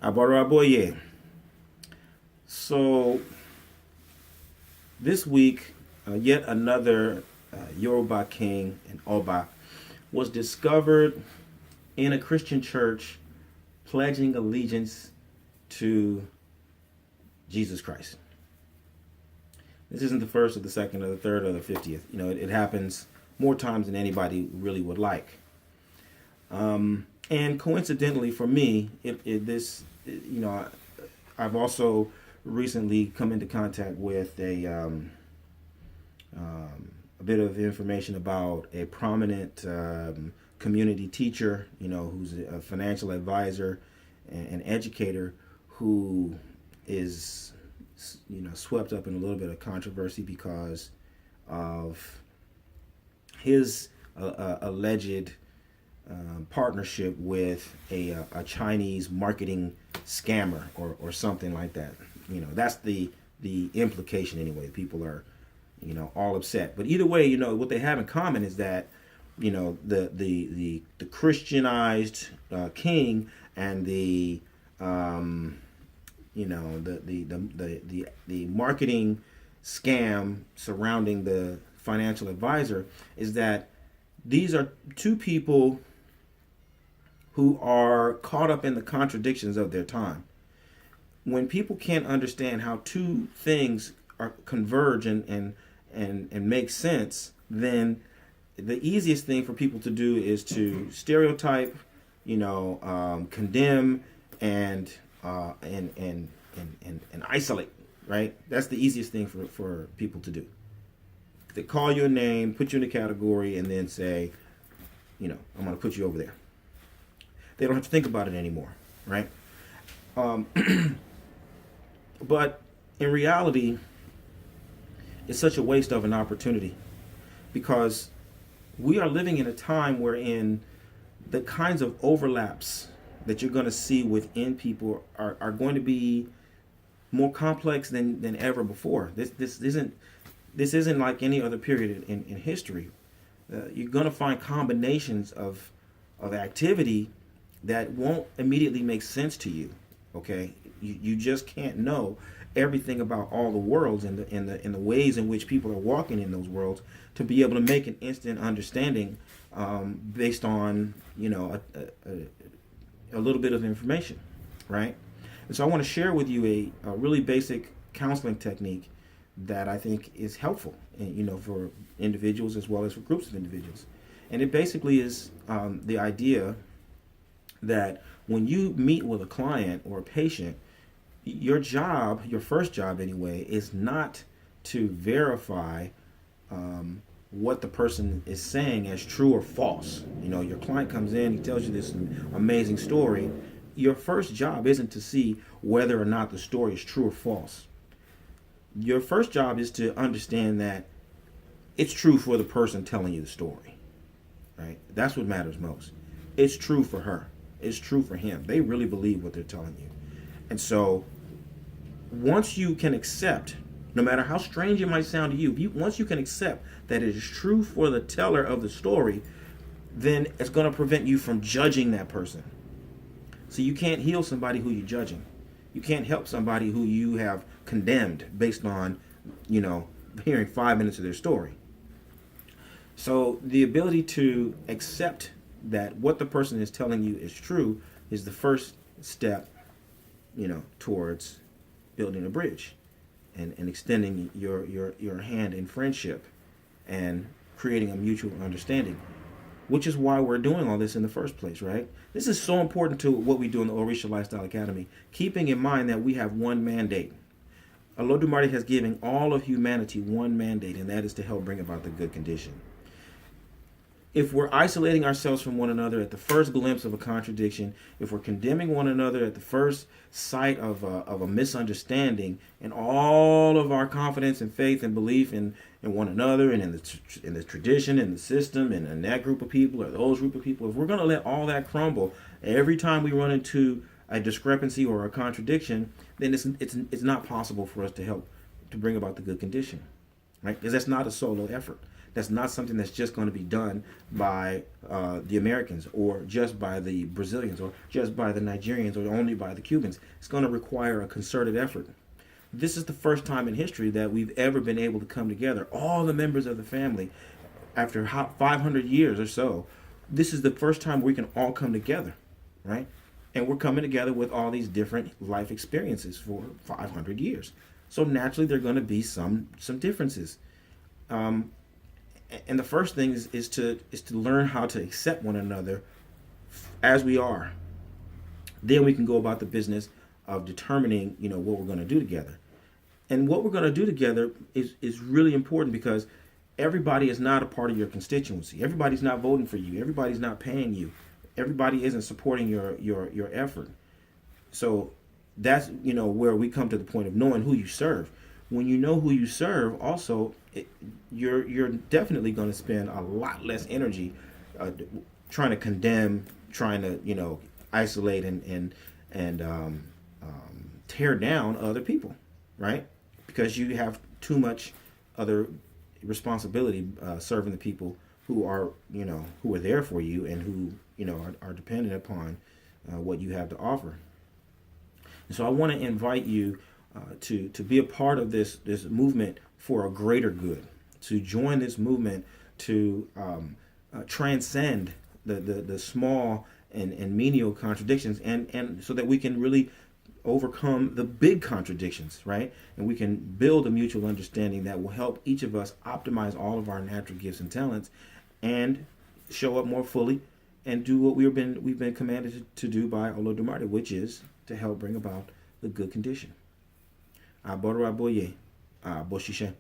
Abaraboye. So this week, yet another Yoruba king and Oba was discovered in a Christian church pledging allegiance to Jesus Christ. This isn't the first or the second or the third or the 50th. It happens more times than anybody really would like. And coincidentally for me, I've also recently come into contact with a bit of information about a prominent community teacher, who's a financial advisor and educator who is, swept up in a little bit of controversy because of his alleged partnership with a Chinese marketing scammer or something like that. That's the implication anyway. People are, all upset. But either way, what they have in common is that, the Christianized king and the marketing scam surrounding the financial advisor is that these are two people who are caught up in the contradictions of their time. When people can't understand how two things are converge and make sense, then the easiest thing for people to do is to stereotype, condemn and isolate. Right? That's the easiest thing for people to do. They call you a name, put you in a category, and then say, I'm going to put you over there. They don't have to think about it anymore, right? But in reality, it's such a waste of an opportunity because we are living in a time wherein the kinds of overlaps that you're going to see within people are going to be more complex than ever before. This isn't like any other period in history. You're going to find combinations of activity that won't immediately make sense to you. Okay, you just can't know everything about all the worlds and the ways in which people are walking in those worlds to be able to make an instant understanding based on a little bit of information, right? And so I want to share with you a really basic counseling technique that I think is helpful, for individuals as well as for groups of individuals. And it basically is the idea that when you meet with a client or a patient, your first job anyway, is not to verify what the person is saying as true or false. Your client comes in, he tells you this amazing story. Your first job isn't to see whether or not the story is true or false. Your first job is to understand that it's true for the person telling you the story, right? That's what matters most. It's true for her. It's true for him. They really believe what they're telling you. And so once you can accept, no matter how strange it might sound to you, once you can accept that it is true for the teller of the story, then it's going to prevent you from judging that person. So you can't heal somebody who you're judging. You can't help somebody who you have condemned based on, hearing 5 minutes of their story. So the ability to accept that what the person is telling you is true is the first step, towards building a bridge and extending your hand in friendship and creating a mutual understanding, which is why we're doing all this in the first place, right? This is so important to what we do in the Orisha Lifestyle Academy, keeping in mind that we have one mandate. Olodumare has given all of humanity one mandate, and that is to help bring about the good condition. If we're isolating ourselves from one another at the first glimpse of a contradiction, if we're condemning one another at the first sight of a misunderstanding, and all of our confidence and faith and belief in one another and in the tradition and the system and in that group of people or those group of people, if we're going to let all that crumble every time we run into a discrepancy or a contradiction, then it's not possible for us to help to bring about the good condition, right? Because that's not a solo effort. That's not something that's just going to be done by the Americans, or just by the Brazilians, or just by the Nigerians, or only by the Cubans. It's going to require a concerted effort. This is the first time in history that we've ever been able to come together, all the members of the family, after 500 years or so. This is the first time we can all come together, right? And we're coming together with all these different life experiences for 500 years. So naturally, there are going to be some differences. And the first thing is to learn how to accept one another as we are. Then we can go about the business of determining, what we're going to do together. And what we're going to do together is really important, because everybody is not a part of your constituency. Everybody's not voting for you. Everybody's not paying you. Everybody isn't supporting your effort. So that's where we come to the point of knowing who you serve. When you know who you serve, also you're definitely going to spend a lot less energy trying to condemn, trying to isolate and tear down other people, right? Because you have too much other responsibility serving the people who are there for you, and who are dependent upon what you have to offer. And so I want to invite you to be a part of this movement for a greater good, to join this movement to transcend the small and menial contradictions, and so that we can really overcome the big contradictions, right? And we can build a mutual understanding that will help each of us optimize all of our natural gifts and talents, and show up more fully and do what we've been commanded to do by Olodumare, which is to help bring about the good condition. Aboro aboye, boshishe.